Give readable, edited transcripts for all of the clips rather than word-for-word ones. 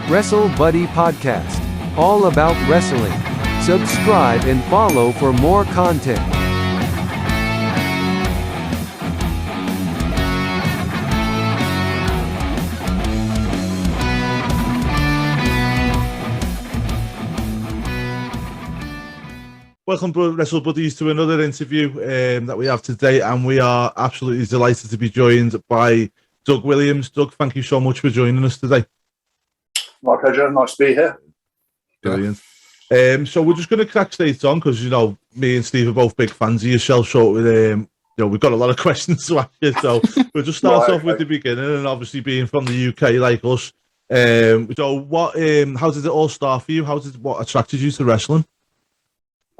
Wrestlebuddy Podcast. All about wrestling. Subscribe and follow for more content. Welcome, Wrestle Buddies, to another interview that we have today, and we are absolutely delighted to be joined by Doug Williams. Doug, thank you so much for joining us today. My pleasure. Nice to be here. Brilliant. So we're just going to crack straight on because, you know, me and Steve are both big fans of yourself. So, you know, we've got a lot of questions to ask you. So we'll just start off with the beginning, and obviously being from the UK like us. So how did it all start for you? What attracted you to wrestling?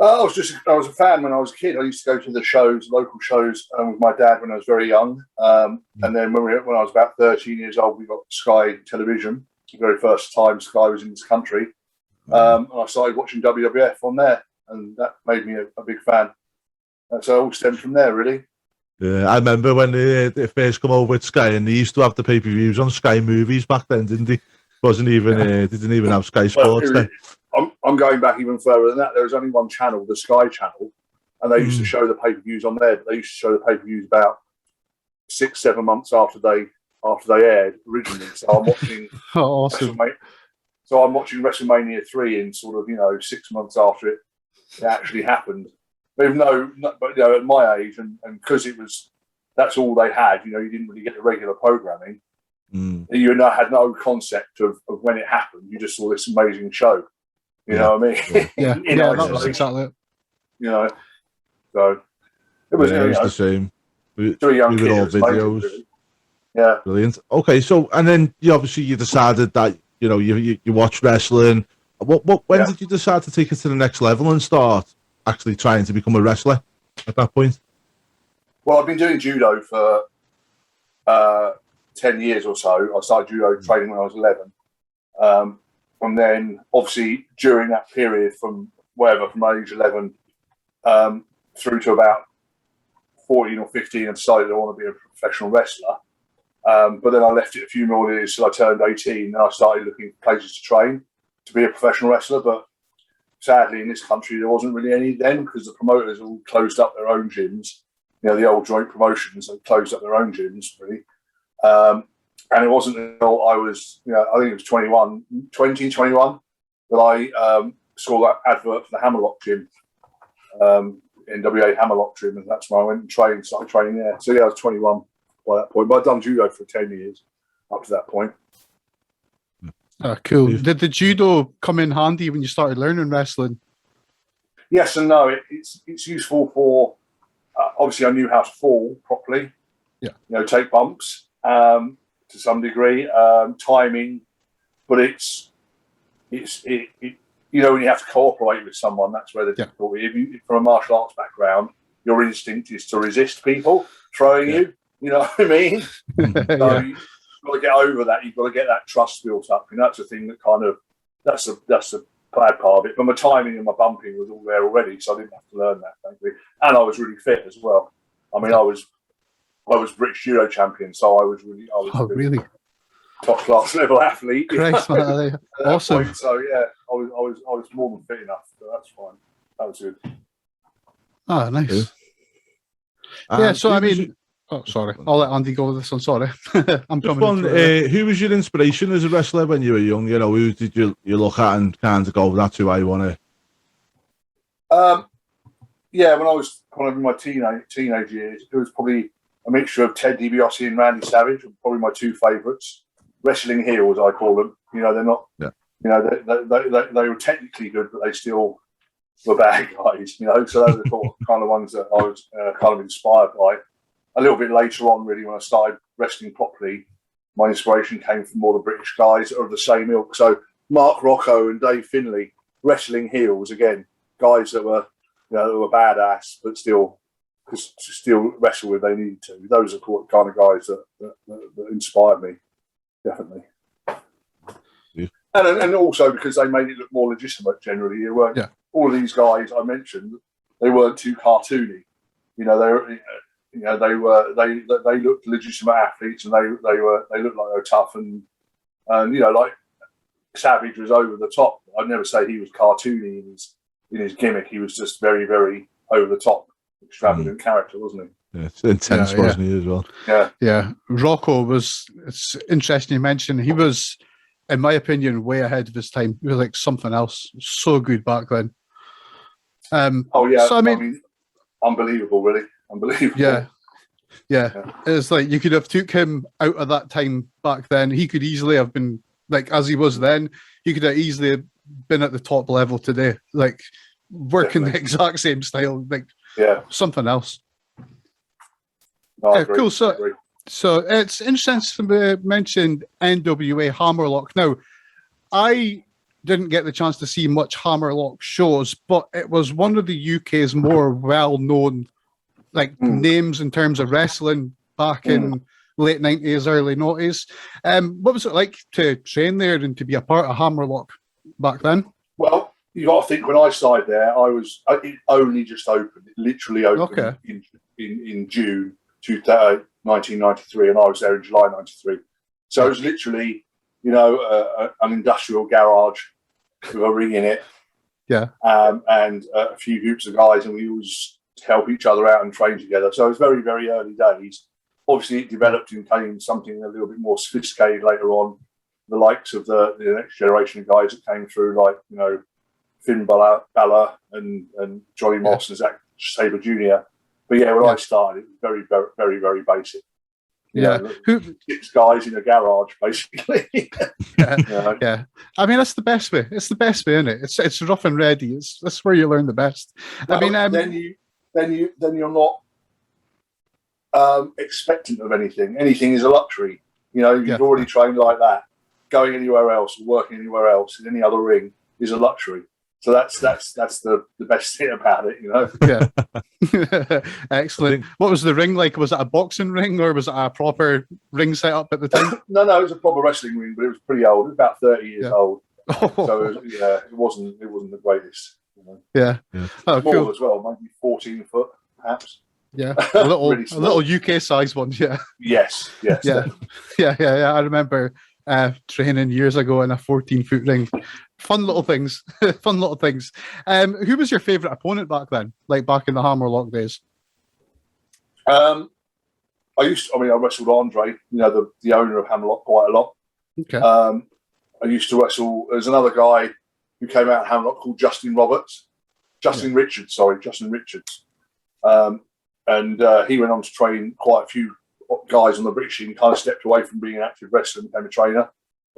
I was a fan when I was a kid. I used to go to the shows, local shows, with my dad when I was very young. And then when I was about 13 years old, we got Sky Television. The very first time Sky was in this country. And I started watching WWF on there, and that made me a big fan. And so it all stemmed from there, really. Yeah, I remember when they first come over with Sky, and they used to have the pay-per-views on Sky Movies back then, didn't they? They didn't even have Sky Sports then. I'm going back even further than that. There was only one channel, the Sky Channel, and they used to show the pay-per-views on there. But they used to show the pay-per-views about 6-7 months after they aired originally. So I'm watching. Awesome. So I'm watching WrestleMania 3 in sort of 6 months after it actually happened. But at my age, and because that's all they had. You didn't really get the regular programming. You had no concept of when it happened. You just saw this amazing show. You know what I mean? Yeah, that was exactly it. So it was the same. To a young kid, all videos. Really. Yeah, brilliant. Okay, so and then you decided that you watch wrestling. When did you decide to take it to the next level and start actually trying to become a wrestler at that point? Well, I've been doing judo for 10 years or so. I started judo training when I was 11. And then, obviously, during that period from age 11 through to about 14 or 15, I decided I want to be a professional wrestler. But then I left it a few more years till I turned 18, and I started looking for places to train to be a professional wrestler. But sadly, in this country, there wasn't really any then because the promoters all closed up their own gyms. The old joint promotions had closed up their own gyms, really. And it wasn't until I was, I think it was 21, that I saw that advert for the Hammerlock gym, NWA Hammerlock gym, and that's when I went and started training there. So I was 21 by that point, but I'd done judo for 10 years up to that point. Cool. Did the judo come in handy when you started learning wrestling? Yes and no. It's useful for, obviously I knew how to fall properly, take bumps. To some degree, timing, but it's when you have to cooperate with someone, that's where the difficulty. If from a martial arts background, your instinct is to resist people throwing you. You know what I mean? So you've got to get over that. You've got to get that trust built up. That's the thing that that's the bad part of it. But my timing and my bumping was all there already, so I didn't have to learn that, thankfully. And I was really fit as well. I mean, I was British Judo champion, so I was really top class level athlete. Christ, awesome. Point. So I was more than fit enough. So that's fine. That was good. Oh, nice. So I mean, sorry, I'll let Andy go with this one. Sorry, I'm coming. Who was your inspiration as a wrestler when you were young? Who did you look at and kind of go, "That's who I want to"? When I was kind of in my teenage years, it was probably a mixture of Ted DiBiase and Randy Savage, probably my two favourites. Wrestling heroes, I call them. They're not. Yeah. They were technically good, but they still were bad guys. So those are the kind of ones that I was kind of inspired by. A little bit later on, really, when I started wrestling properly, my inspiration came from all the British guys that are of the same ilk. So Mark Rocco and Dave Finlay, wrestling heroes again, guys that were that were badass, but still wrestle if they needed to. Those are the kind of guys that inspired me, definitely. Yeah. And also because they made it look more legitimate. Generally, they weren't all of these guys I mentioned. They weren't too cartoony. They looked legitimate athletes, and they looked like they were tough and like Savage was over the top. I'd never say he was cartoony in his gimmick. He was just very, very over the top, extravagant character, wasn't he? Yeah, it's intense, wasn't he, as well? Yeah. Yeah. Rocco was, it's interesting you mentioned, he was, in my opinion, way ahead of his time. He was like something else. So good back then. Oh, yeah. So, I mean, unbelievable, really. Unbelievable. Yeah. It's like you could have took him out of that time back then. He could easily have been, like, as he was then, he could have easily been at the top level today. Like, working the exact same style. Like, something else. No, yeah, cool. So it's interesting to mention NWA Hammerlock. Now, I didn't get the chance to see much Hammerlock shows, but it was one of the UK's more well-known names in terms of wrestling back in late 90s, early 90s. What was it like to train there and to be a part of Hammerlock back then? Well, you got to think when I started there, it only just opened. It literally opened in June 1993, and I was there in July 93. So it was literally, an industrial garage with a ring in it. Yeah. And a few groups of guys, and we always help each other out and train together. So it was very, very early days. Obviously, it developed and became something a little bit more sophisticated later on. The likes of the next generation of guys that came through, like, Finn Balor and Johnny Moss and Zack Sabre Jr. But yeah, when I started, it was very, very, very, very basic. Yeah. 6 guys in a garage, basically. Yeah. I mean, that's the best way. It's the best way, isn't it? It's rough and ready. That's where you learn the best. Well, then you're not expectant of anything. Anything is a luxury. You've already trained like that. Going anywhere else, working anywhere else in any other ring is a luxury. So that's the best thing about it, Yeah. Excellent. What was the ring like? Was it a boxing ring or was it a proper ring set up at the time? No, it was a proper wrestling ring, but it was pretty old. It was about 30 years old. So it wasn't the greatest. Yeah. Oh, small cool. as well, maybe 14 foot, perhaps. Yeah, a little, really a little UK size one. Yeah. Yes. Yeah. I remember training years ago in a 14-foot ring. Fun little things. Who was your favourite opponent back then? Like back in the Hammerlock days? I wrestled Andre, the owner of Hammerlock, quite a lot. Okay. I used to wrestle. There's another guy who came out of Hammerlock called Justin Richards. And he went on to train quite a few guys on the British scene, kind of stepped away from being an active wrestler and became a trainer.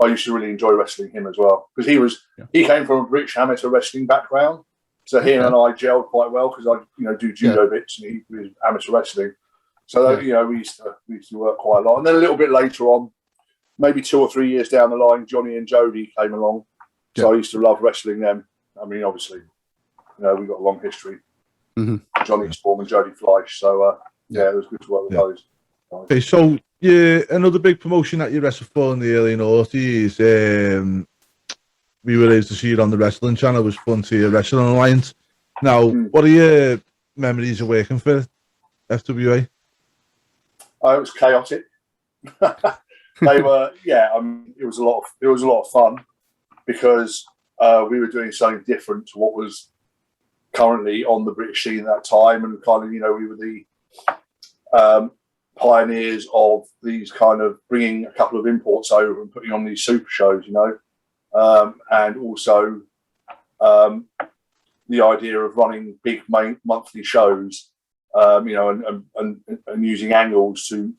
I used to really enjoy wrestling him as well because he came from a British amateur wrestling background, so him and I gelled quite well because I do judo bits and he was amateur wrestling. So we used to work quite a lot. And then a little bit later on, maybe 2 or 3 years down the line, Johnny and Jody came along. So I used to love wrestling them. I mean, obviously, we've got a long history. Mm-hmm. Johnny Storm and Jody Fleisch. So it was good to work with those. Okay, so another big promotion that you wrestled for in the early noughties. We were able to see it on the Wrestling Channel. It was Frontier Wrestling Alliance. Now, what are your memories of working for FWA? It was chaotic. They were, it was a lot of fun because we were doing something different to what was currently on the British scene at that time, and kind of, we were the pioneers of these kind of bringing a couple of imports over and putting on these super shows, and also the idea of running big monthly shows, and using angles to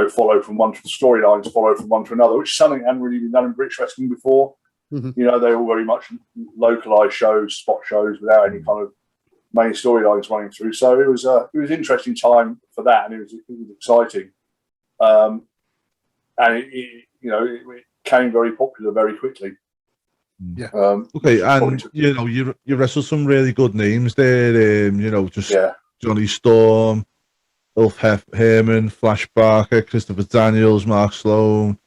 follow from one to the storylines, follow from one to another, which is something that hadn't really been done in British wrestling before. Mm-hmm. They were very much localized shows, spot shows, without any kind of main storylines running through. So it was an interesting time for that, and it was exciting. And it became very popular very quickly. Yeah. Okay, and you wrestled some really good names there. Johnny Storm, Ulf Herman, Flash Barker, Christopher Daniels, Mark Sloan,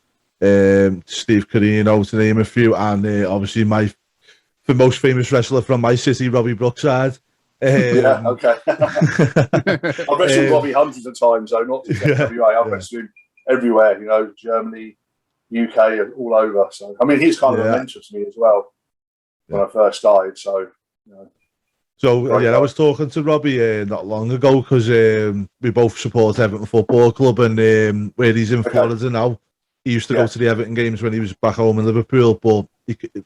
Steve Carino, to name a few, and obviously the most famous wrestler from my city, Robbie Brookside. Okay. I've wrestled Robbie hundreds of times, though, not just FWA. I've wrestled him everywhere, Germany, UK and all over. So I mean, he's kind of a mentor to me as well when I first started. So. So I was talking to Robbie not long ago because we both support Everton Football Club, and where he's in Florida now, he used to go to the Everton games when he was back home in Liverpool. But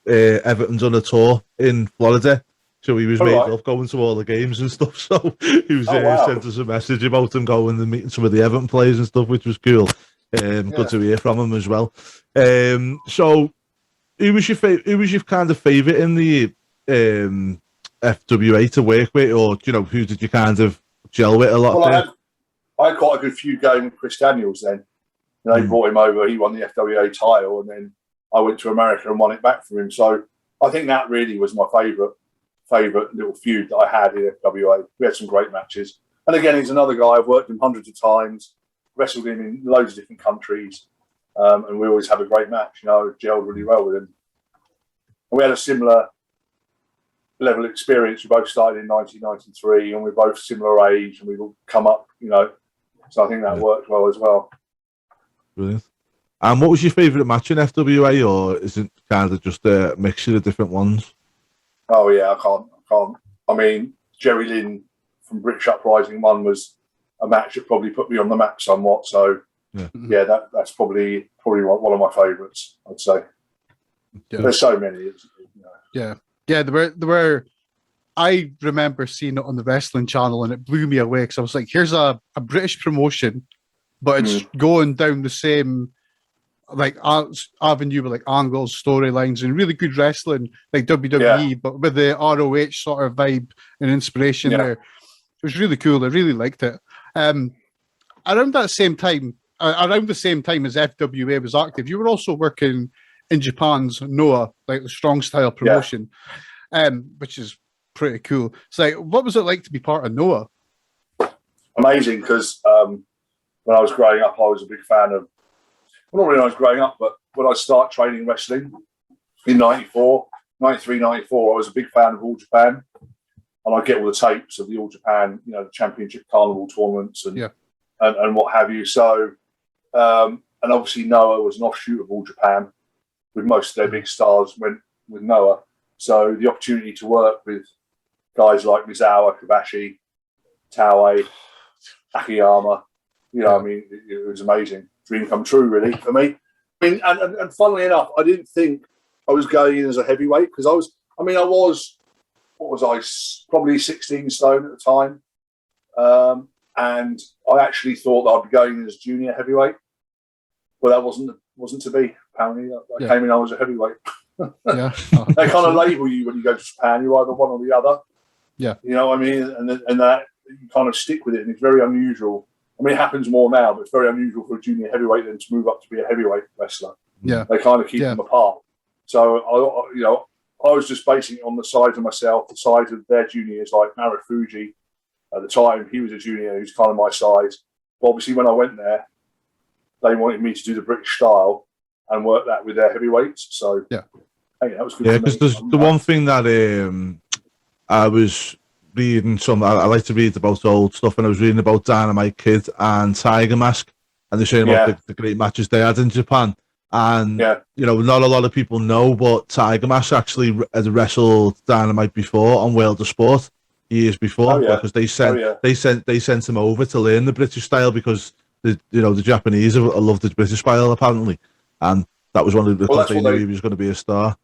Everton's on a tour in Florida, so he was made up going to all the games and stuff. So he was sent us a message about him going and meeting some of the Everton players and stuff, which was cool. Good to hear from him as well. So who was your kind of favourite in the FWA to work with, or who did you kind of gel with a lot? Well, I had quite a good few going with Chris Daniels then. They brought him over, he won the FWA title, and then I went to America and won it back for him. So I think that really was my favourite little feud that I had in FWA. We had some great matches. And again, he's another guy, I've worked him hundreds of times, wrestled him in loads of different countries, and we always have a great match. Gelled really well with him. And we had a similar level of experience. We both started in 1993, and we're both similar age, and we've all come up, So I think that worked well as well. Brilliant. And what was your favourite match in FWA, or is it kind of just a mixture of different ones? Oh yeah, I can't. I mean, Jerry Lynn from British Uprising 1 was a match that probably put me on the map somewhat. So that's probably one of my favourites, I'd say. Yeah. There's so many. Yeah, there were. I remember seeing it on the wrestling channel, and it blew me away because I was like, "Here's a British promotion, but it's going down the same avenue with like angles, storylines, and really good wrestling like WWE, but with the ROH sort of vibe and inspiration there. It was really cool. I really liked it. Around the same time as FWA was active, you were also working in Japan's Noah, like the strong style promotion, which is pretty cool. So, like, what was it like to be part of Noah? Amazing, because when I was growing up, I was a big fan of. Well, not really when I was growing up, but when I started training wrestling in 93, 94, I was a big fan of All Japan, and I get all the tapes of the All Japan, the Championship Carnival tournaments and what have you. So, and obviously Noah was an offshoot of All Japan. With most of their big stars went with Noah. So the opportunity to work with guys like Mizawa, Kobashi, Taue, Akiyama, it was amazing. Dream come true, really, for me. I mean, and funnily enough, I didn't think I was going in as a heavyweight because I was probably 16 stone at the time. And I actually thought that I'd be going in as junior heavyweight. But that wasn't to be. Apparently, I came in, I was a heavyweight. They kind of label you when you go to Japan. You're either one or the other. Yeah, you know what I mean, and that you kind of stick with it, and it's very unusual. I mean, it happens more now, but it's very unusual for a junior heavyweight then to move up to be a heavyweight wrestler. Yeah, they kind of keep them apart. So I was just basing it on the size of myself, the size of their juniors, like Marufuji. At the time, he was a junior who's kind of my size. But obviously, when I went there, they wanted me to do the British style and work that with their heavyweights. So that was good. Yeah, because there's the one thing that I was reading I like to read about old stuff, and I was reading about Dynamite Kid and Tiger Mask, and they're saying about the great matches they had in Japan. And not a lot of people know, but Tiger Mask actually had wrestled Dynamite before on World of Sport years before, because they sent him over to learn the British style because the Japanese love the British style apparently, and that was one of the because they knew he was going to be a star.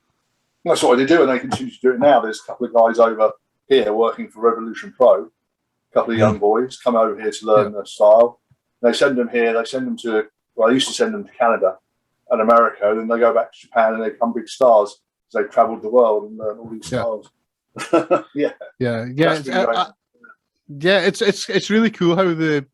That's what they do, and they continue to do it now. There's a couple of guys over here working for Revolution Pro, a couple of young boys come over here to learn the style. They send them here. They send them to. Well, I used to send them to Canada and America, and then they go back to Japan and they become big stars because they've travelled the world and learned all these styles. It's really cool how the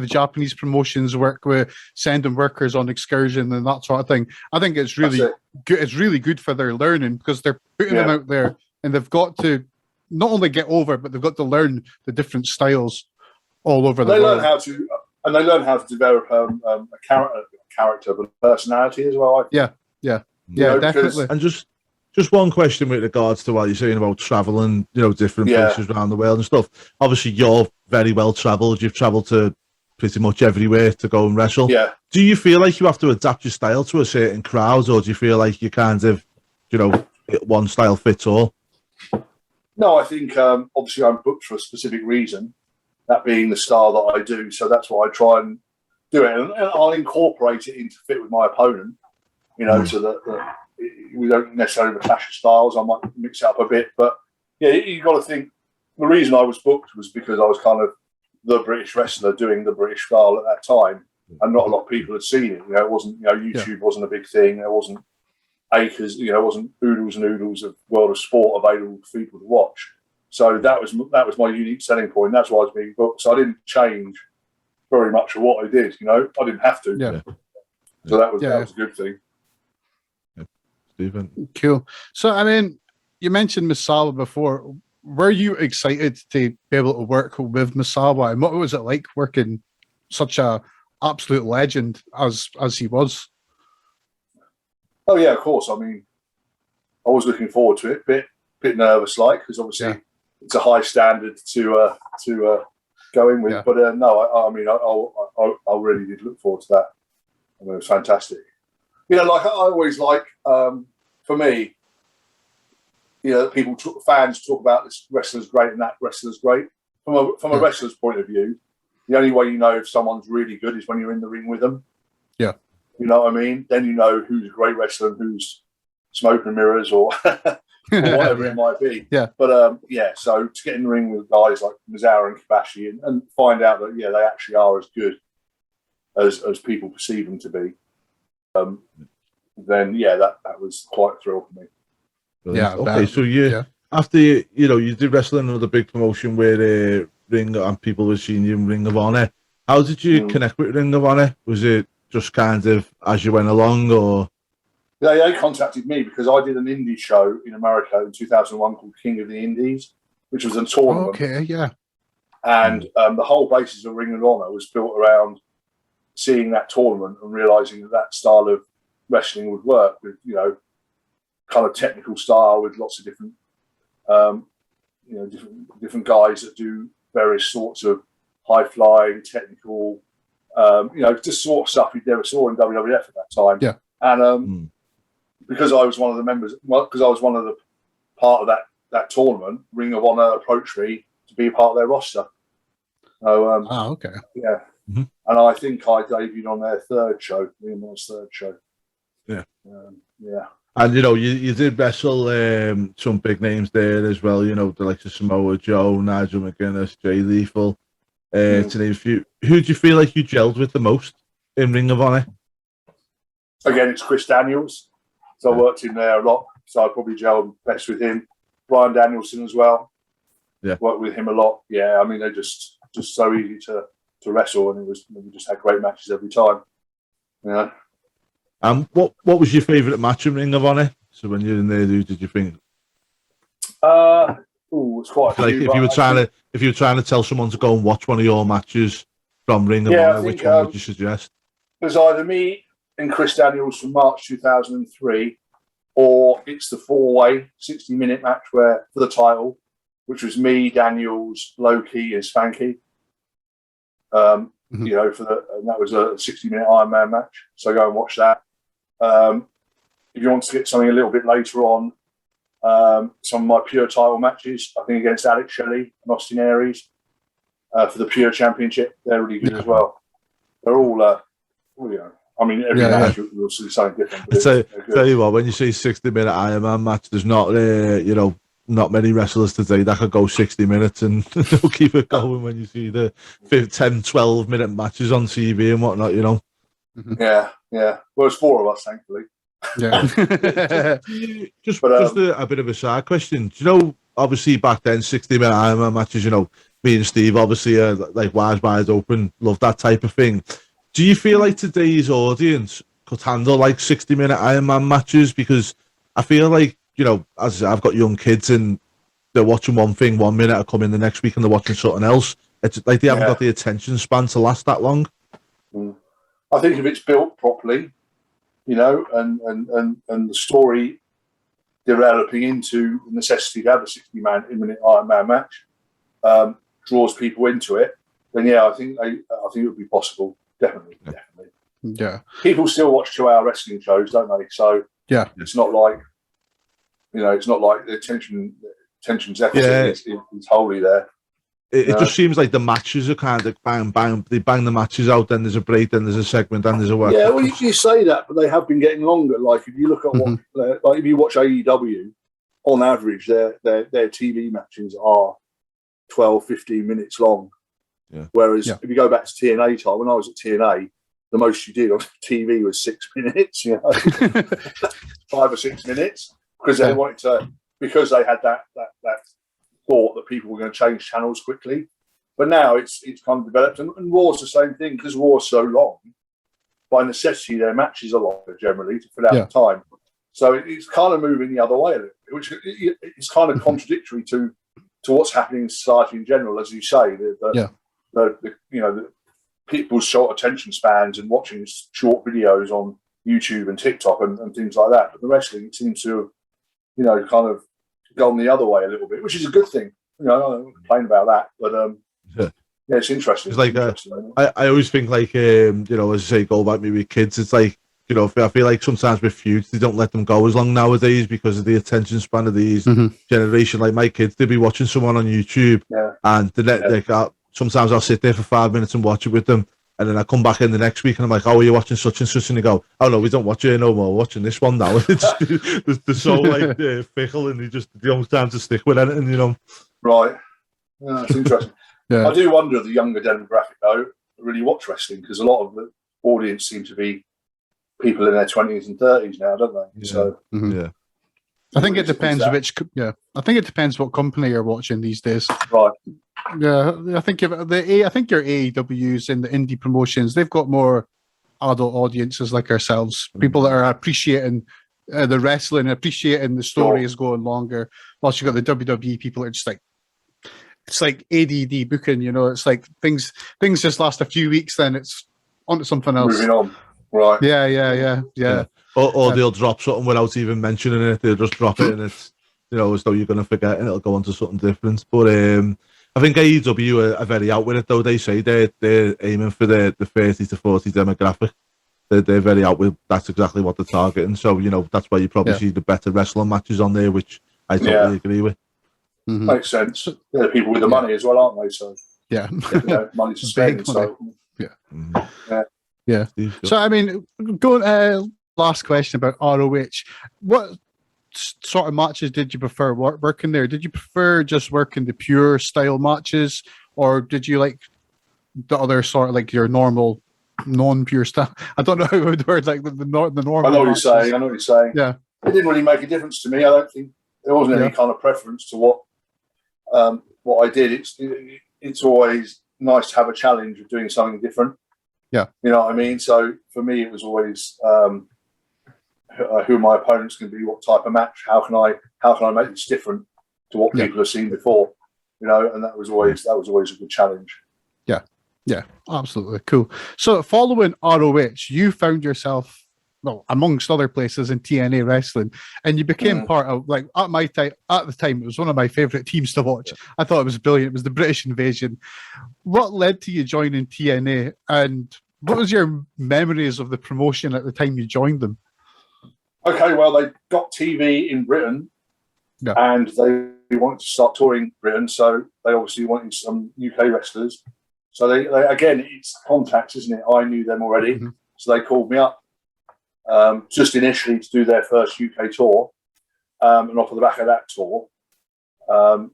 Japanese promotions work with sending workers on excursion and that sort of thing. I think it's really good. It's really good for their learning because they're putting them out there, and they've got to not only get over, but they've got to learn the different styles all over the world. They learn how to develop a character, but a personality as well. Definitely. And just one question with regards to what you're saying about traveling, different places around the world and stuff. Obviously, you're very well travelled. You've travelled to pretty much everywhere to go and wrestle. Yeah. Do you feel like you have to adapt your style to a certain crowd, or do you feel like you kind of, one style fits all? No, I think obviously I'm booked for a specific reason, that being the style that I do. So that's why I try and do it, and I'll incorporate it into fit with my opponent, so that we don't necessarily have a clash of styles. I might mix it up a bit, but yeah, you got to think. The reason I was booked was because I was kind of the British wrestler doing the British style at that time, and not a lot of people had seen it. It wasn't, YouTube wasn't a big thing. There wasn't acres, it wasn't oodles and oodles of World of Sport available for people to watch. So that was my unique selling point. That's why I was being booked. So I didn't change very much of what I did. I didn't have to. Yeah. So that was a good thing. Yeah. Stephen. Cool. So I mean, you mentioned Misawa before. Were you excited to be able to work with Misawa, and what was it like working such a absolute legend as he was? Oh yeah, of course. I mean, I was looking forward to it. Bit nervous, because obviously it's a high standard to go in with. Yeah. But no, I really did look forward to that. I mean, it was fantastic. I always like, for me, fans talk about this wrestler's great and that wrestler's great. From a wrestler's point of view, the only way you know if someone's really good is when you're in the ring with them. Yeah. You know what I mean? Then you know who's a great wrestler and who's smoke and mirrors or whatever it might be. Yeah. But so to get in the ring with guys like Misawa and Kibashi and find out that they actually are as good as people perceive them to be, then that was quite a thrill for me. Brilliant. Yeah. Okay, so after you did wrestle in another big promotion where Ring and people were seeing you in Ring of Honor. How did you connect with Ring of Honor? Was it just kind of as you went along, or? Yeah, they contacted me because I did an indie show in America in 2001 called King of the Indies, which was a tournament. Okay, yeah. And the whole basis of Ring of Honor was built around seeing that tournament and realizing that style of wrestling would work with, kind of technical style with lots of different, different guys that do various sorts of high flying, technical, just sort of stuff you never saw in WWF at that time. Yeah. And because I was one of the members, because I was one of the part of that tournament, Ring of Honor approached me to be a part of their roster. So, okay. Yeah. Mm-hmm. And I think I debuted on their third show, Ring of Honor's third show. Yeah. Yeah. And you did wrestle some big names there as well. The likes of Samoa Joe, Nigel McGuinness, Jay Lethal, to name a few. Who do you feel like you gelled with the most in Ring of Honor? Again, it's Chris Daniels. So I worked in there a lot. So I probably gelled best with him. Brian Danielson as well. Yeah, worked with him a lot. Yeah, I mean they're just so easy to wrestle, and we just had great matches every time. Yeah. What was your favourite match in Ring of Honor? So when you're in there, who did you think? It's quite a few, like if you were trying to tell someone to go and watch one of your matches from Ring of Honor, which one would you suggest? There's either me and Chris Daniels from March 2003, or it's the 4-way 60-minute match for the title, which was me, Daniels, Loki, and Spanky. And that was a 60-minute Iron Man match. So go and watch that. If you want to get something a little bit later on, some of my pure title matches, I think against Alex Shelley and Austin Aries for the pure championship, they're really good as well. They're all, I mean, every match you'll see something different. Tell you what, when you say 60-minute Iron Man match, there's not, not many wrestlers today that could go 60 minutes and they'll keep it going when you see the 10, 12-minute matches on TV and whatnot, Yeah. Well, it's 4 of us, thankfully. Yeah. just a bit of a side question. Do obviously back then, 60-minute Iron Man matches, me and Steve obviously are like wide open, love that type of thing. Do you feel like today's audience could handle like 60-minute Iron Man matches? Because I feel like, as I've got young kids and they're watching one thing 1 minute, I come in the next week and they're watching something else. It's like they haven't got the attention span to last that long. I think if it's built properly, and the story developing into the necessity to have a 60-minute Iron Man match draws people into it, then yeah, I think it would be possible. Definitely. Yeah. People still watch 2-hour wrestling shows, don't they? So yeah, it's not like the tension's deficit is wholly there. It just seems like the matches are kind of bang, bang. They bang the matches out, then there's a break, then there's a segment, then there's a work. Yeah, well, you say that, but they have been getting longer. Like if you look at if you watch AEW, on average, their TV matches are 12, 15 minutes long. Yeah. Whereas if you go back to TNA time, when I was at TNA, the most you did on TV was 6 minutes, 5 or 6 minutes, because they wanted to, because they had that thought that people were going to change channels quickly. But now it's kind of developed, and Raw's the same thing, because Raw's so long. By necessity, their matches are longer generally to fill out the time. So it's kind of moving the other way a little bit, which is kind of contradictory to what's happening in society in general, as you say. The people's short attention spans and watching short videos on YouTube and TikTok and things like that. But the wrestling seems to have, kind of gone the other way a little bit, which is a good thing. I don't complain about that, but it's interesting. It's like I always think, like, as I say, go back maybe with kids. It's like, I feel like sometimes with feuds, they don't let them go as long nowadays because of the attention span of these generation. Like my kids, they'll be watching someone on YouTube, and sometimes I'll sit there for 5 minutes and watch it with them, and then I come back in the next week and I'm like, "Oh, are you watching such and such?" And they go, "Oh no, we don't watch it no more. We're watching this one now." They're so like fickle, and they don't have time to stick with anything, Right. Yeah, it's interesting. I do wonder if the younger demographic though really watch wrestling, because a lot of the audience seem to be people in their 20s and 30s now, don't they? So I think it depends I think it depends what company you're watching these days. Right. Yeah, I think your AEWs and the indie promotions, they've got more adult audiences like ourselves, people that are appreciating the wrestling, appreciating the story is going longer. Whilst you've got the WWE people that are just like, it's like ADD booking, it's like things just last a few weeks, then it's onto something else. Moving on. Right. Yeah. Or they'll drop something without even mentioning it. They'll just drop it, and it's as though you're going to forget, and it'll go on to something different. But I think AEW are very out with it, though. They say they're aiming for the 30 to 40 demographic. They're very out with. That's exactly what they're targeting. So that's why you probably see the better wrestling matches on there, which I totally agree with. Makes sense. They're people with the money as well, aren't they? So money to spend. So Yeah. So I mean, going last question about ROH. What sort of matches did you prefer working there? Did you prefer just working the pure style matches, or did you like the other sort of like your normal non-pure style? I don't know how it would word, like the normal. I know what you're saying. Yeah. It didn't really make a difference to me. I don't think there wasn't any kind of preference to what I did. It's always nice to have a challenge of doing something different. Yeah. You know what I mean? So for me, it was always who my opponents can be, what type of match, how can I make this different to what people have seen before, and that was always a good challenge. Yeah, absolutely cool. So following ROH, you found yourself, well, amongst other places, in TNA wrestling, and you became part of, like, at the time, it was one of my favorite teams to watch. I thought it was brilliant. It was the British Invasion. What led to you joining TNA, and what was your memories of the promotion at the time you joined them? Okay, well, they got TV in Britain, and they wanted to start touring Britain, so they obviously wanted some UK wrestlers. So they again, it's contacts, isn't it? I knew them already, so they called me up just initially to do their first UK tour, and off the back of that tour, I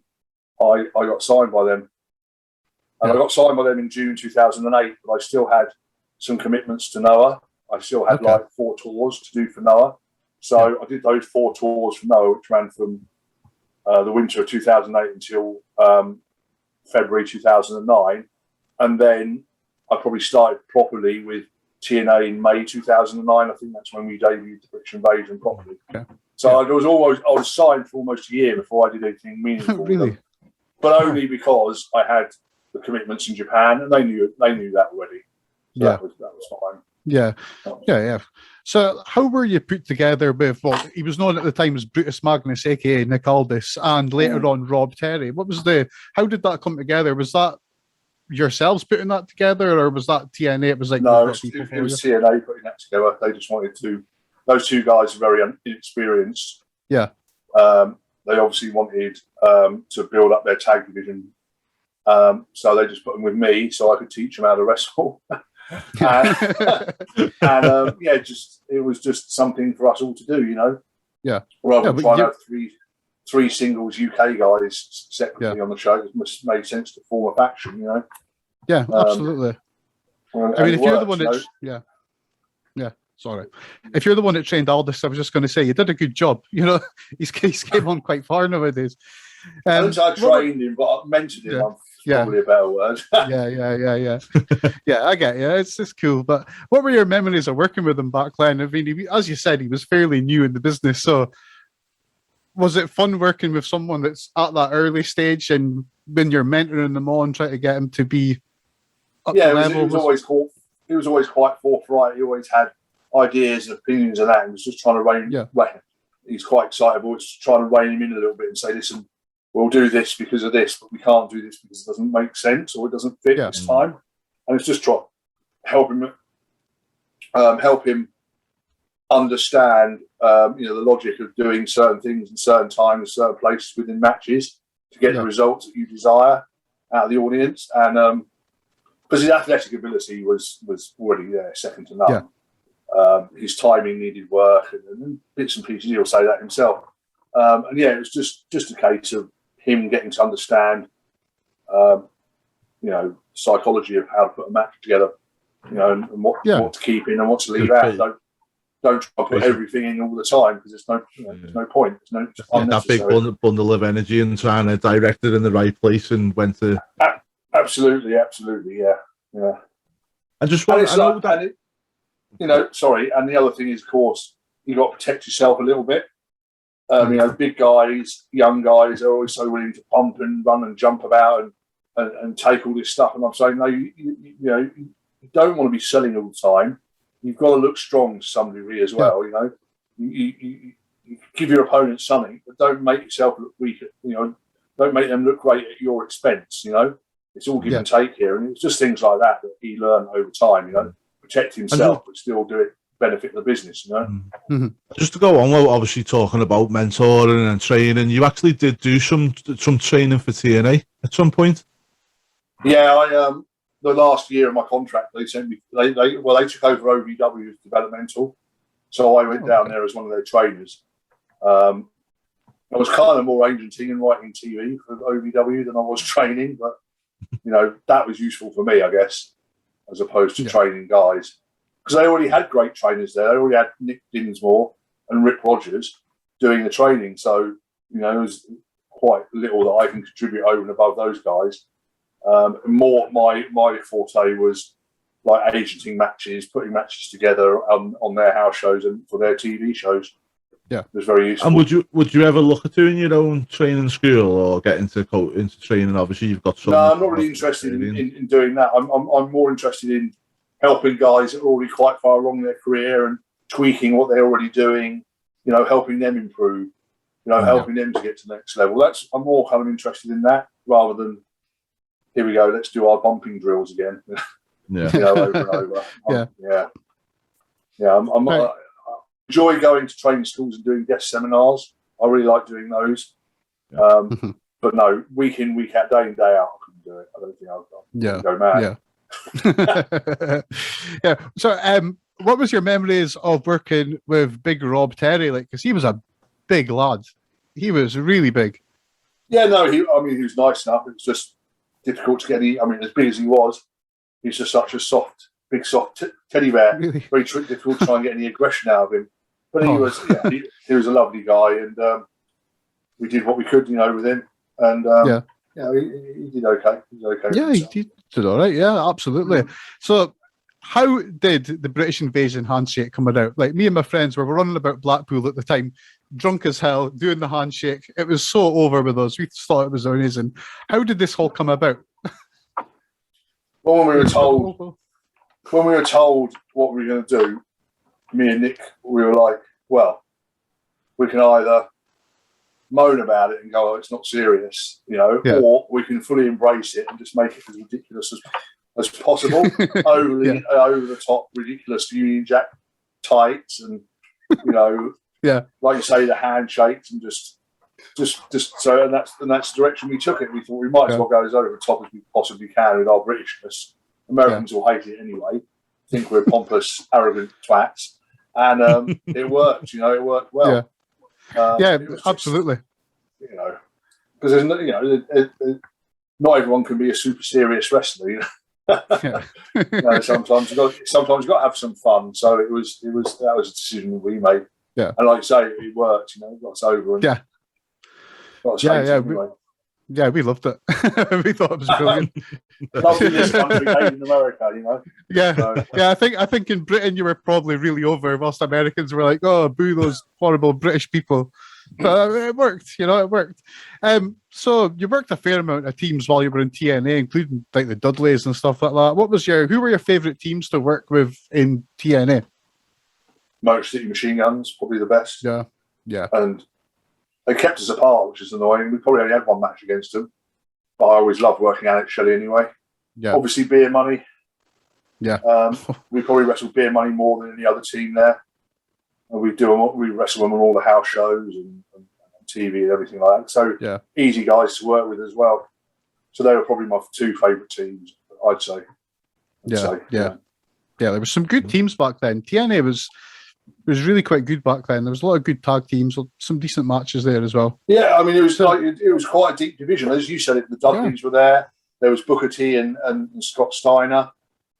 got signed by them, and I got signed by them in June 2008. But I still had some commitments to Noah. I still had like 4 tours to do for Noah. So I did those 4 tours for Noah, which ran from the winter of 2008 until February 2009. And then I probably started properly with TNA in May 2009. I think that's when we debuted the British Invasion properly. Okay. So I was signed for almost a year before I did anything meaningful. Really? But only because I had the commitments in Japan, and they knew that already. So that was fine. Yeah. So how were you put together with, well, he was known at the time as Brutus Magnus, aka Nick Aldis, and later on Rob Terry? How did that come together? Was that yourselves putting that together, or was that TNA? It was like No, we've got it people for was you? TNA putting that together. They just wanted to. Those two guys are very inexperienced. Yeah. They obviously wanted to build up their tag division. So they just put them with me so I could teach them how to wrestle. and it was just something for us all to do, you know. Yeah. Rather than trying to have three singles UK guys separately on the show, it must made sense to form a faction, you know. Yeah, absolutely. And I mean, if you're the works, one that, sorry. If you're the one that trained Aldis, I was just going to say you did a good job. You know, he's came on quite far nowadays. I don't say I trained him, but I mentored him. Probably a better word. Yeah. I get you. It's just cool. But what were your memories of working with him back then? I mean, as you said, he was fairly new in the business. So was it fun working with someone that's at that early stage and when you're mentoring them on, trying to get him to be up to level? He was always quite forthright. He always had ideas and opinions and that. And was just trying to rein. He's quite excitable. It's trying to rein him in a little bit and say, listen, we'll do this because of this, but we can't do this because it doesn't make sense or it doesn't fit this time. And it's just try help him understand, the logic of doing certain things in certain times, certain places within matches to get the results that you desire out of the audience. And because his athletic ability was already there, second to none. His timing needed work and bits and pieces. He'll say that himself. It was just a case of him getting to understand, psychology of how to put a match together, and what to keep in and what to leave out. Don't try to put everything in all the time because there's no point. There's no that big bundle of energy and trying to direct it in the right place and when to. Absolutely, yeah. I just want to know that. And the other thing is, of course, you got to protect yourself a little bit. Big guys, young guys are always so willing to pump and run and jump about and take all this stuff. And I'm saying, no, you don't want to be selling all the time. You've got to look strong to some degree as well. You give your opponent something, but don't make yourself look weak. Don't make them look great at your expense. It's all give and take here, and it's just things like that he learned over time. Protect himself, but still do it benefit the business. Mm-hmm. Just to go on, well, obviously talking about mentoring and training, you actually did do some training for TNA at some point. Yeah, I the last year of my contract, they sent me. They took over OVW's developmental, so I went down there as one of their trainers. I was kind of more agenting and writing TV for OVW than I was training, but that was useful for me, I guess, as opposed to training guys. Because they already had great trainers there. They already had Nick Dinsmore and Rick Rogers doing the training. So, there's quite little that I can contribute over and above those guys. More my forte was like agenting matches, putting matches together on their house shows and for their TV shows. Yeah, it was very useful. And would you ever look at doing your own training school or get into training? Obviously, you've got some. No, I'm not really interested in doing that. I'm more interested in helping guys that are already quite far along their career and tweaking what they're already doing, helping them improve, helping them to get to the next level. I'm more kind of interested in that rather than, here we go, let's do our bumping drills again. Over and over. I enjoy going to training schools and doing guest seminars. I really like doing those. But no, week in, week out, day in, day out, I couldn't do it. I don't think I'd go mad. Yeah. So what was your memories of working with Big Rob Terry? Because he was a big lad. He was really big. Yeah, no, he was nice enough. It was just difficult to get as big as he was, he's just such a big soft teddy bear. Really? Very difficult to try and get any aggression out of him. But he was a lovely guy, and we did what we could, with him. And he did okay. He did all right. Yeah, absolutely. So, how did the British Invasion handshake come about? Like, me and my friends were running about Blackpool at the time, drunk as hell, doing the handshake. It was so over with us. We thought it was amazing. How did this whole come about? Well, when we were told what we were going to do, me and Nick, we were like, well, we can either moan about it and go, "Oh, it's not serious," or we can fully embrace it and just make it as ridiculous as possible, over the top, ridiculous Union Jack tights, and like you say, the handshakes, and just so, and that's the direction we took it. We thought we might as well go as over the top as we possibly can with our Britishness. Americans will hate it anyway. Think we're pompous, arrogant twats, and it worked. It worked well. Absolutely. Because there's not everyone can be a super serious wrestler. Sometimes you got to have some fun. So that was a decision that we made. Yeah, and like I say, it worked. Got us over. And yeah, we loved it. We thought it was brilliant. Loving this country, hating America, I think in Britain you were probably really over, whilst Americans were like, "Oh, boo those horrible British people." But it worked, it worked. So you worked a fair amount of teams while you were in TNA, including like the Dudleys and stuff like that. Who were your favourite teams to work with in TNA? Motor City Machine Guns, probably the best. Yeah. And they kept us apart, which is annoying. We probably only had one match against them, but I always loved working Alex Shelley anyway. Yeah. Obviously, Beer Money. Yeah. We probably wrestled Beer Money more than any other team there. And we wrestle them on all the house shows and TV and everything like that. So easy guys to work with as well. So they were probably my two favourite teams, I'd say. Yeah. There were some good teams back then. TNA was really quite good back then. There was a lot of good tag teams, some decent matches there as well. Yeah, I mean, it was quite a deep division. As you said, the Dudleys were there. There was Booker T and Scott Steiner.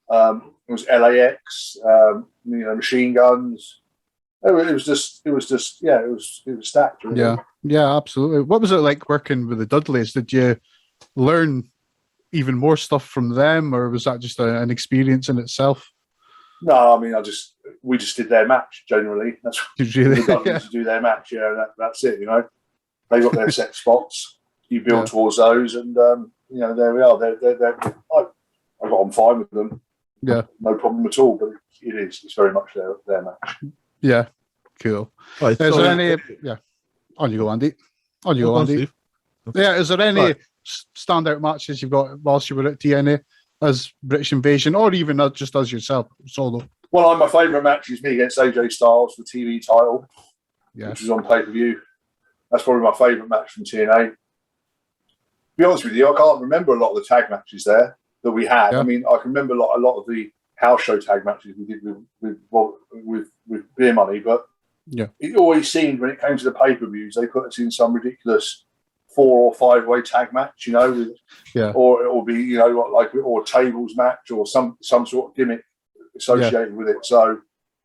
It was LAX, Machine Guns. It was stacked. Really. Yeah, absolutely. What was it like working with the Dudleys? Did you learn even more stuff from them, or was that just an experience in itself? No, I mean, we just did their match generally. That's really the Dudleys to do their match. Yeah, that's it. They got their set spots. You build towards those, and there we are. I got on fine with them. Yeah, no problem at all. But it's very much their match. Yeah, cool. Right, is there any? Yeah, on you go, Andy. On you go, Andy. Yeah, is there any standout matches you've got whilst you were at TNA as British Invasion, or even just as yourself solo? Well, my favourite match is me against AJ Styles for the TV title, which was on pay-per-view. That's probably my favourite match from TNA. To be honest with you, I can't remember a lot of the tag matches there that we had. Yeah. I mean, I can remember a lot of the house show tag matches we did with Beer Money, but it always seemed when it came to the pay-per-views, they put us in some ridiculous 4 or 5 way tag match, or it will be or a tables match or some sort of gimmick associated with it. So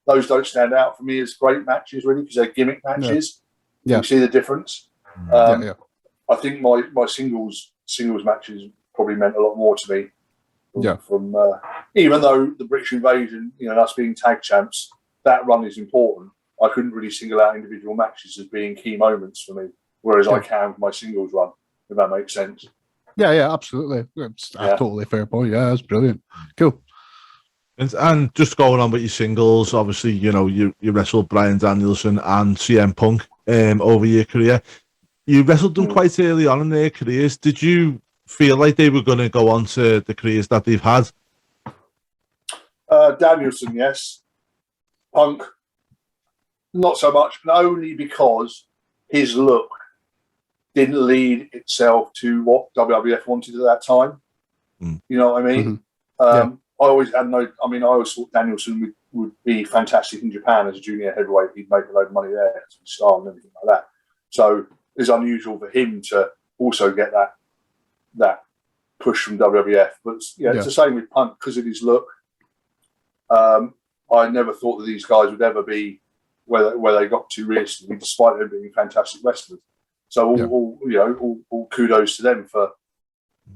those don't stand out for me as great matches really, because they're gimmick matches. You see the difference. I think my singles matches probably meant a lot more to me. From even though the British Invasion, us being tag champs, that run is important. I couldn't really single out individual matches as being key moments for me, whereas I can with my singles run, if that makes sense. Yeah, absolutely. It's a totally fair point. Yeah, that's brilliant. Cool. And just going on with your singles, obviously, you wrestled Bryan Danielson and CM Punk over your career. You wrestled them quite early on in their careers. Did you feel like they were going to go on to the careers that they've had? Danielson, yes. Punk, not so much, but only because his look didn't lead itself to what WWF wanted at that time. You know what I mean? Mm-hmm. I always thought Danielson would be fantastic in Japan as a junior heavyweight. He'd make a load of money there, as a star and everything like that. So it's unusual for him to also get that push from WWF. But it's the same with Punk because of his look. I never thought that these guys would ever be where they got to realistically, despite them being fantastic wrestlers. So all kudos to them for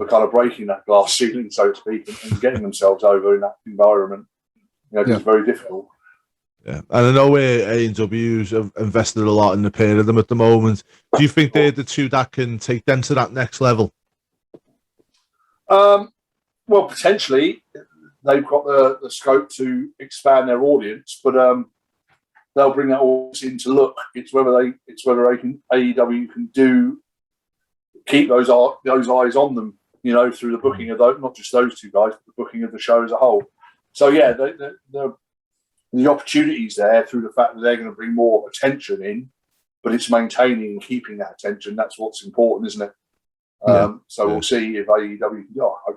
kind of breaking that glass ceiling, so to speak, and getting themselves over in that environment. It's very difficult. Yeah, and I know A&W's have invested a lot in the pair of them at the moment. Do you think they're the two that can take them to that next level? Well, potentially. They've got the scope to expand their audience, but they'll bring that all in to look. It's whether they can AEW can keep those eyes on them, through the booking of those, not just those two guys, but the booking of the show as a whole. So yeah, the opportunities there through the fact that they're going to bring more attention in, but it's maintaining and keeping that attention. That's what's important, isn't it? We'll see if AEW can do it.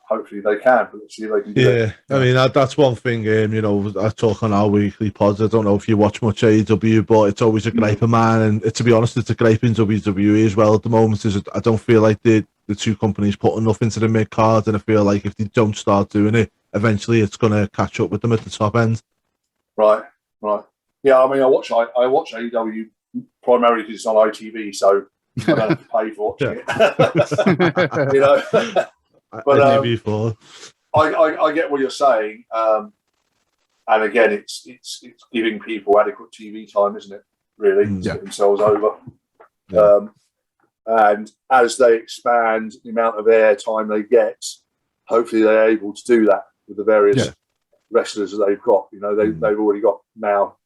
Hopefully they can, but let's see if they can do it. I mean, that's one thing, I talk on our weekly pods. I don't know if you watch much AEW, but it's always a gripe of mine. And to be honest, it's a gripe in WWE as well at the moment. I don't feel like the two companies put enough into the mid-card, and I feel like if they don't start doing it, eventually it's going to catch up with them at the top end. Right. Yeah, I mean, I watch AEW primarily because it's on ITV, so I don't have to pay for watching it. But I get what you're saying, and again, it's giving people adequate TV time, isn't it? Really, to get themselves over. And as they expand the amount of air time they get, hopefully they're able to do that with the various wrestlers that they've got. They've already got now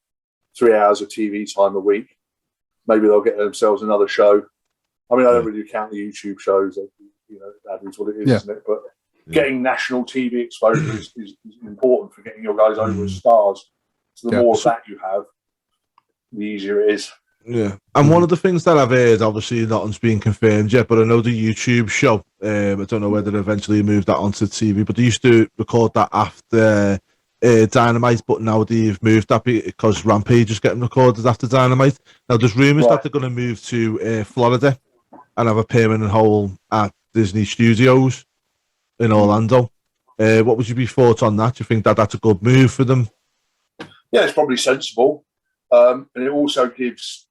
3 hours of TV time a week. Maybe they'll get themselves another show. I mean, I don't really count the YouTube shows. That is what it is, isn't it? But getting national TV exposure is important for getting your guys over as stars. So the more of that you have, the easier it is. Yeah, and one of the things that I've heard, obviously nothing's been confirmed yet, but I know the YouTube show, I don't know whether they eventually moved that onto TV, but they used to record that after Dynamite, but now they've moved that because Rampage is getting recorded after Dynamite. Now there's rumours that they're going to move to Florida and have a permanent home at Disney Studios in Orlando. What would you be thoughts on that? Do you think that that's a good move for them? Yeah, it's probably sensible. And it also gives,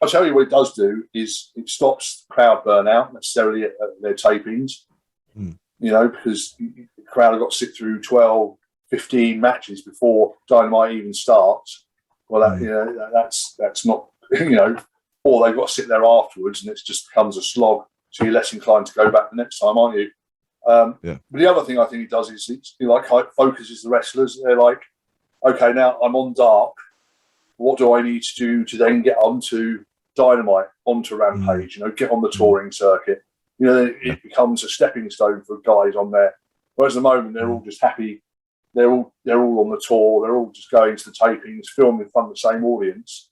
I'll tell you what it does do is it stops crowd burnout necessarily at their tapings, because the crowd have got to sit through 12, 15 matches before Dynamite even starts. Well, that's not, or they've got to sit there afterwards and it just becomes a slog. So you're less inclined to go back the next time, aren't you? But the other thing I think it does is it focuses the wrestlers. They're like, okay, now I'm on Dark. What do I need to do to then get onto Dynamite, onto Rampage? Get on the touring circuit. It becomes a stepping stone for guys on there. Whereas at the moment they're all just happy. They're all on the tour. They're all just going to the tapings, filming in front of the same audience.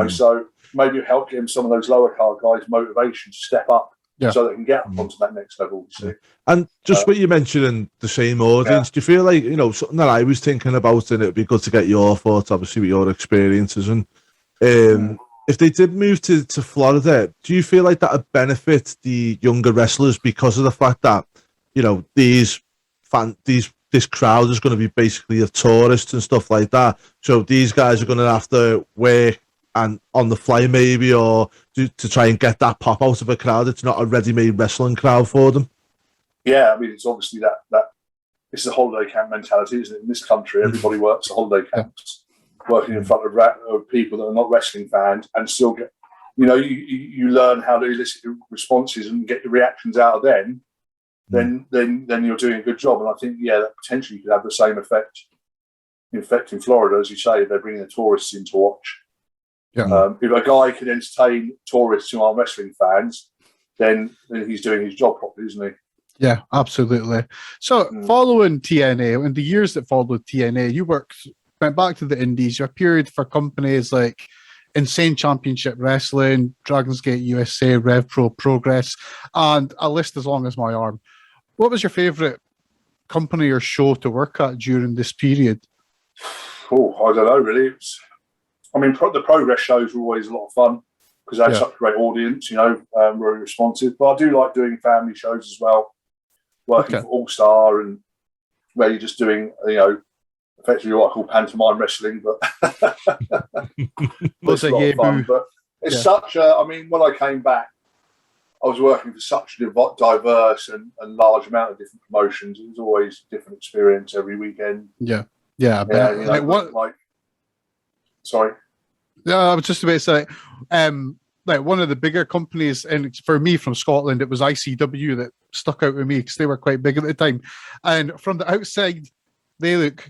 So maybe it helped give some of those lower card guys motivation to step up so they can get up onto that next level. You see? And just what you mentioned, the same audience, do you feel like, something that I was thinking about, and it'd be good to get your thoughts, obviously, with your experiences, and if they did move to Florida, do you feel like that would benefit the younger wrestlers because of the fact that, this crowd is going to be basically of tourists and stuff like that, so these guys are going to have to work and on the fly maybe, or to try and get that pop out of a crowd. It's not a ready-made wrestling crowd for them. Yeah, I mean, it's obviously that this is a holiday camp mentality, isn't it? In this country, everybody works at holiday camps, working in front of people that are not wrestling fans, and still get, you learn how to elicit responses and get the reactions out of them. Then you're doing a good job. And I think, that potentially could have the same effect in Florida, as you say, if they're bringing the tourists in to watch. Yeah. If a guy can entertain tourists who aren't wrestling fans, then he's doing his job properly, isn't he? Yeah, absolutely. So following TNA, in the years that followed TNA, you went back to the Indies. You appeared for companies like Insane Championship Wrestling, Dragon's Gate USA, Rev Pro, Progress, and a list as long as my arm. What was your favourite company or show to work at during this period? Oh, I don't know, really. The Progress shows were always a lot of fun because they had such a great audience, very responsive. But I do like doing family shows as well, working for All Star, and where you're just doing, effectively what I call pantomime wrestling. But it's a lot of fun. But it's such a, when I came back, I was working for such a diverse and large amount of different promotions. It was always a different experience every weekend. Sorry. No, I was just about to say, one of the bigger companies, and for me from Scotland, it was ICW that stuck out with me because they were quite big at the time. And from the outside, they look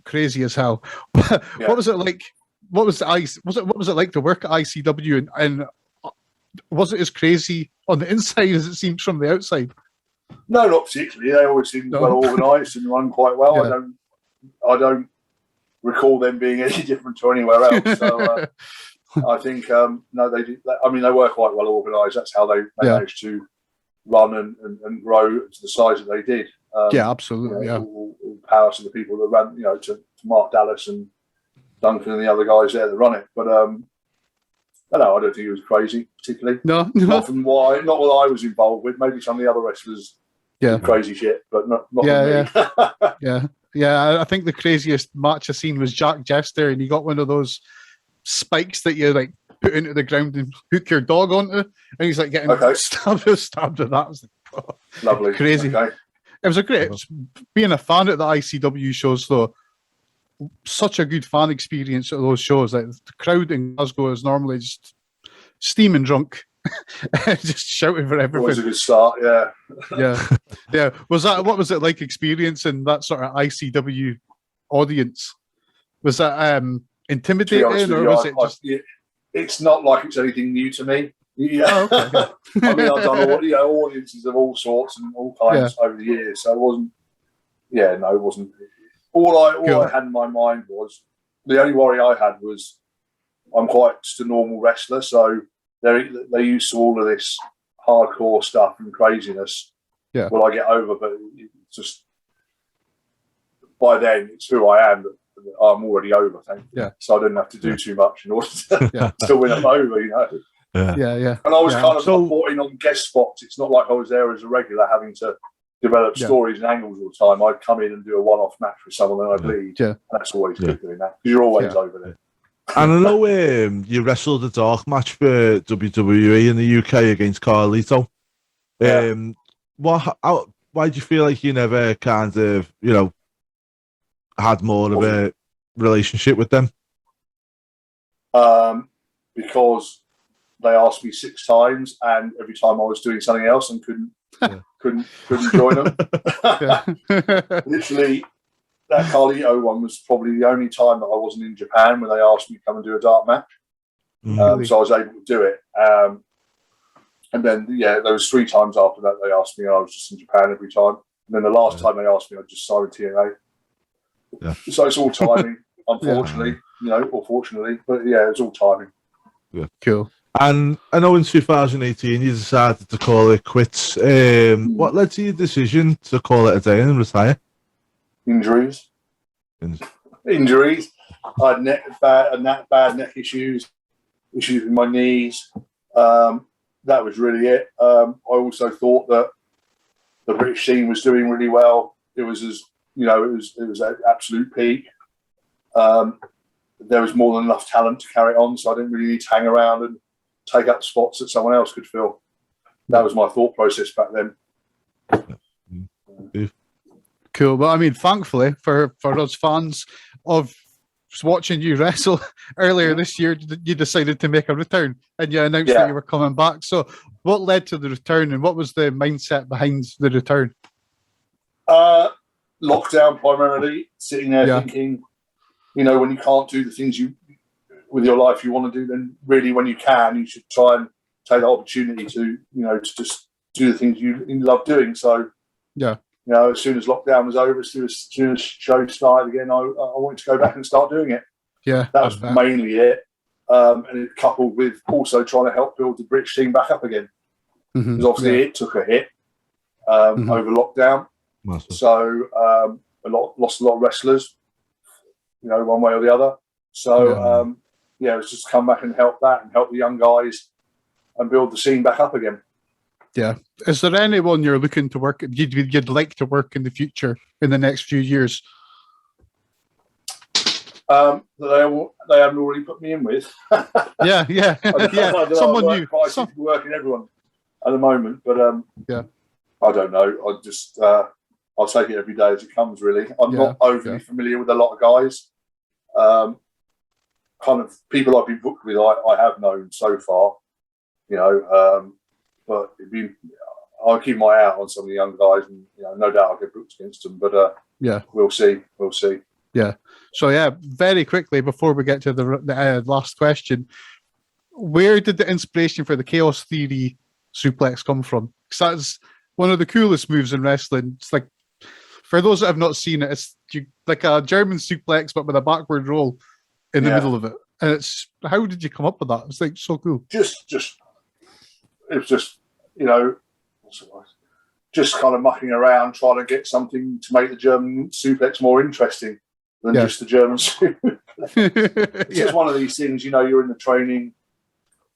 crazy as hell. What was it like what was it like to work at ICW, and was it as crazy on the inside as it seems from the outside? No, not particularly. They always seemed well organised and run quite well. Yeah. I don't recall them being any different to anywhere else. So I think no, they do. I mean, they were quite well organised. That's how they managed to run and grow to the size that they did. Yeah, absolutely. All power to the people that ran. To Mark Dallas and Duncan and the other guys there that run it. But I don't think it was crazy particularly. No. Not what I was involved with. Maybe some of the other wrestlers did crazy shit, but not me. Yeah. I think the craziest match I've seen was Jack Jester, and he got one of those spikes that you like put into the ground and hook your dog onto, and he's like getting stabbed with that. I was like, oh, lovely, crazy. Okay. It was being a fan at the ICW shows though. Such a good fan experience at those shows. Like the crowd in Glasgow is normally just steaming drunk, just shouting for everything. Always a good start, yeah. Yeah. What was it like experiencing that sort of ICW audience? Was that intimidating, or was it just? It's not like it's anything new to me. Yeah. Oh, okay. I mean, I've done audiences of all sorts and all kinds over the years, so it wasn't. Yeah, no, it wasn't. All I had in my mind was the only worry I had was I'm quite just a normal wrestler, so they're used to all of this hardcore stuff and craziness. Yeah. Will I get over? But it's just by then it's who I am. I'm already over, thank you. Yeah. So I didn't have to do too much in order to win them over, Yeah. And I was kind of brought in on guest spots. It's not like I was there as a regular having to develop stories and angles all the time. I'd come in and do a one-off match with someone and I'd leave. Yeah. And that's always good doing that because you're always over there. And I know you wrestled a dark match for WWE in the UK against Carlito. Why do you feel like you never kind of, had more of a relationship with them? Because they asked me 6 times, and every time I was doing something else and couldn't join them. Literally, that Carlito one was probably the only time that I wasn't in Japan when they asked me to come and do a dark match. So I was able to do it. And then, there was 3 times after that they asked me, and I was just in Japan every time. And then the last time they asked me, I just signed TNA. Yeah. So it's all timing, unfortunately, or fortunately. But it's all timing. Yeah. Cool. And I know in 2018 you decided to call it quits. What led to your decision to call it a day and retire? Injuries. I had bad neck issues with my knees. That was really it. I also thought that the British scene was doing really well. It was it was at absolute peak. There was more than enough talent to carry it on, so I didn't really need to hang around and take up spots that someone else could fill. That was my thought process back then. Cool. Well, I mean, thankfully for us fans of watching you wrestle earlier this year, you decided to make a return and you announced that you were coming back. So what led to the return and what was the mindset behind the return? Lockdown primarily, sitting there thinking, when you can't do the things with your life you want to do, then really when you can, you should try and take the opportunity to, to just do the things you love doing. So, as soon as lockdown was over, as soon as show started again, I wanted to go back and start doing it. Yeah. That was mainly it. And it coupled with also trying to help build the British team back up again. Because obviously it took a hit over lockdown. So lost a lot of wrestlers, one way or the other. So, it was just come back and help that and help the young guys and build the scene back up again. Yeah. Is there anyone you're looking to work, you'd like to work in the future, in the next few years? That they haven't already put me in with. Yeah. Someone new. Working everyone at the moment, but I don't know. I'll take it every day as it comes, really. I'm not overly familiar with a lot of guys. Kind of people I've been booked with, I have known so far, but I'll keep my eye out on some of the young guys, and no doubt I'll get booked against them. But we'll see. Yeah. So yeah, very quickly before we get to the last question, where did the inspiration for the Chaos Theory suplex come from? Because that's one of the coolest moves in wrestling. It's like, for those that have not seen it, it's like a German suplex but with a backward roll in the middle of it. And it's, how did you come up with that? It's like so cool. Just it was just, you know, just kind of mucking around trying to get something to make the German suplex more interesting than just the German suplex. It's just one of these things, you know, you're in the training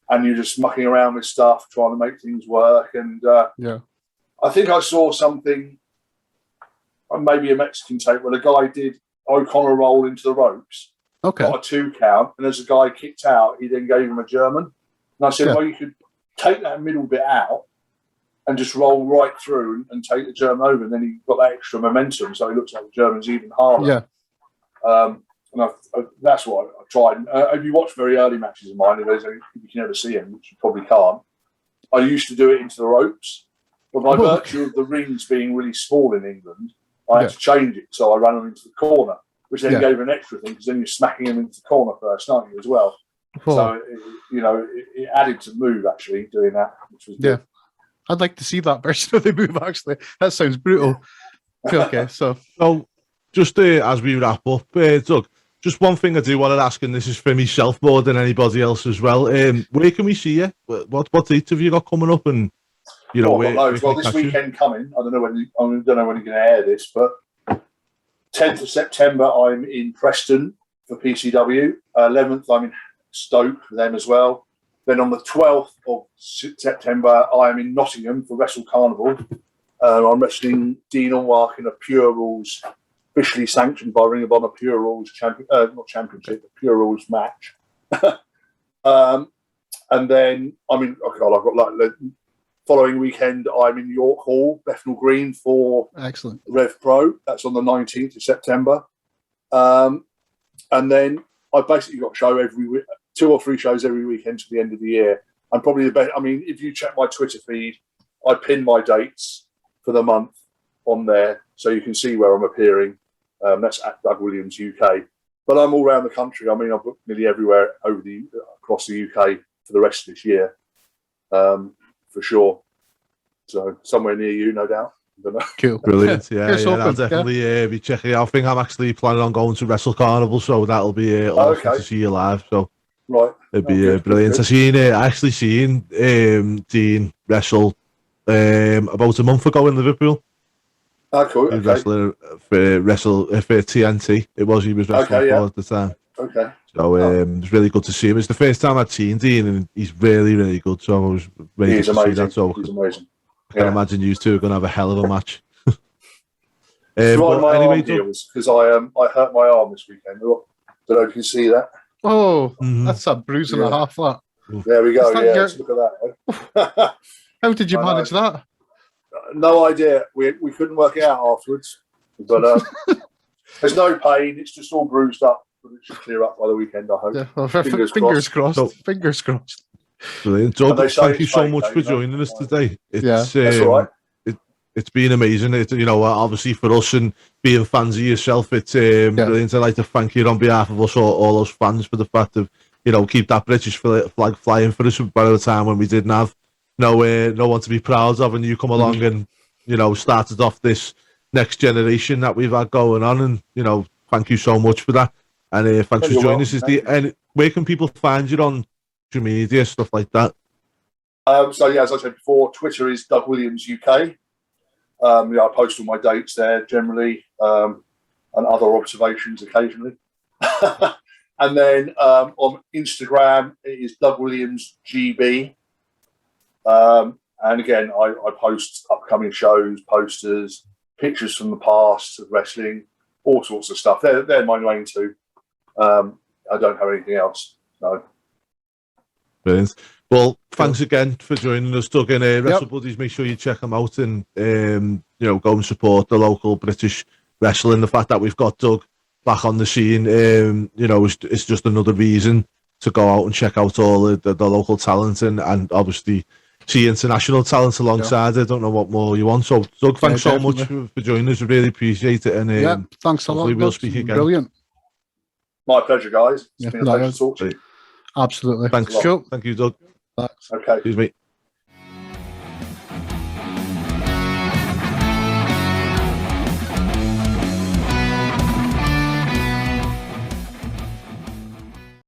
and you're just mucking around with stuff, trying to make things work. And I think I saw something, maybe a Mexican tape, where the guy did O'Connor roll into the ropes. Okay. Got a 2 count, and as the guy kicked out, he then gave him a German. And I said, well, you could take that middle bit out and just roll right through and take the German over, and then he got that extra momentum, so it looks like the German's even harder. Yeah. And that's what I tried. If you watch very early matches of mine, you can never see them, which you probably can't. I used to do it into the ropes, but by virtue of the rings being really small in England, I had to change it, so I ran them into the corner, which then gave an extra thing, because then you're smacking them into the corner first, aren't you, as well? So, it added to the move, actually, doing that, which was good. I'd like to see that version of the move, actually. That sounds brutal. Okay, so just as we wrap up, Doug, just one thing I do want to ask, and this is for myself more than anybody else as well. Where can we see you? What dates have you got coming up? And well, this weekend coming. I don't know when you're going to air this, but 10th of September I'm in Preston for PCW. 11th I'm in Stoke for them as well. Then on the 12th of September I am in Nottingham for Wrestle Carnival. I'm wrestling Dean Unwark in a Pure Rules, officially sanctioned by Ring of Honor Pure Rules not championship, but Pure Rules match. And then I've got following weekend I'm in York Hall, Bethnal Green for Rev Pro. That's on the 19th of September. And then I've basically got a show every week, 2 or 3 shows every weekend to the end of the year. I'm probably the best. I mean, if you check my Twitter feed, I pin my dates for the month on there, so you can see where I'm appearing. That's at Doug Williams UK. But I'm all around the country. I mean, I've booked nearly everywhere across the UK for the rest of this year, for sure. So somewhere near you, no doubt. Cool. Brilliant. Yeah, I'll definitely be checking it out. I think I'm actually planning on going to Wrestle Carnival, so that'll be awesome to see you live. So it'd be brilliant. I actually seen Dean wrestle about a month ago in Liverpool. Oh, cool. He was wrestling for TNT. He was wrestling for at the time. Okay. So it was really good to see him. It's the first time I'd seen Dean, and he's really, really good. So I was ready to see that. So he's amazing. I can imagine you two are going to have a hell of a match. Because I hurt my arm this weekend. Don't know if you can see that. Oh, that's a bruise and a half. That. There we go. Yeah, let's look at that. How did you manage that? No idea. We couldn't work it out afterwards. But there's no pain. It's just all bruised up. But it should clear up by the weekend, I hope. Yeah, well, fingers crossed. Fingers crossed. Brilliant. Doug, thank you so much for joining us today. That's all right. It's been amazing. Obviously for us and being fans of yourself, it's brilliant. I'd like to thank you on behalf of us, all those fans, for the fact of keep that British flag flying for us by the time when we didn't have no one to be proud of, and you come along and started off this next generation that we've had going on, and thank you so much for that. And thanks for joining us. And where can people find you on social media, stuff like that? As I said before, Twitter is Doug Williams UK. I post all my dates there generally, and other observations occasionally. And then on Instagram, it is Doug Williams GB. And again, I post upcoming shows, posters, pictures from the past of wrestling, all sorts of stuff. They're my main two. I don't have anything else. No. Brilliant. Well, thanks again for joining us, Doug. And Wrestlebuddies, make sure you check them out and go and support the local British wrestling. The fact that we've got Doug back on the scene, it's just another reason to go out and check out all the local talent and obviously see international talents alongside. I don't know what more you want. So, Doug, thanks so much for joining us. We really appreciate it. And thanks a lot. We'll speak again. Brilliant. My pleasure, guys. It's been a pleasure to talk to you. Absolutely. Thanks. Cool. Thank you, Doug. Thanks. Okay. Excuse me.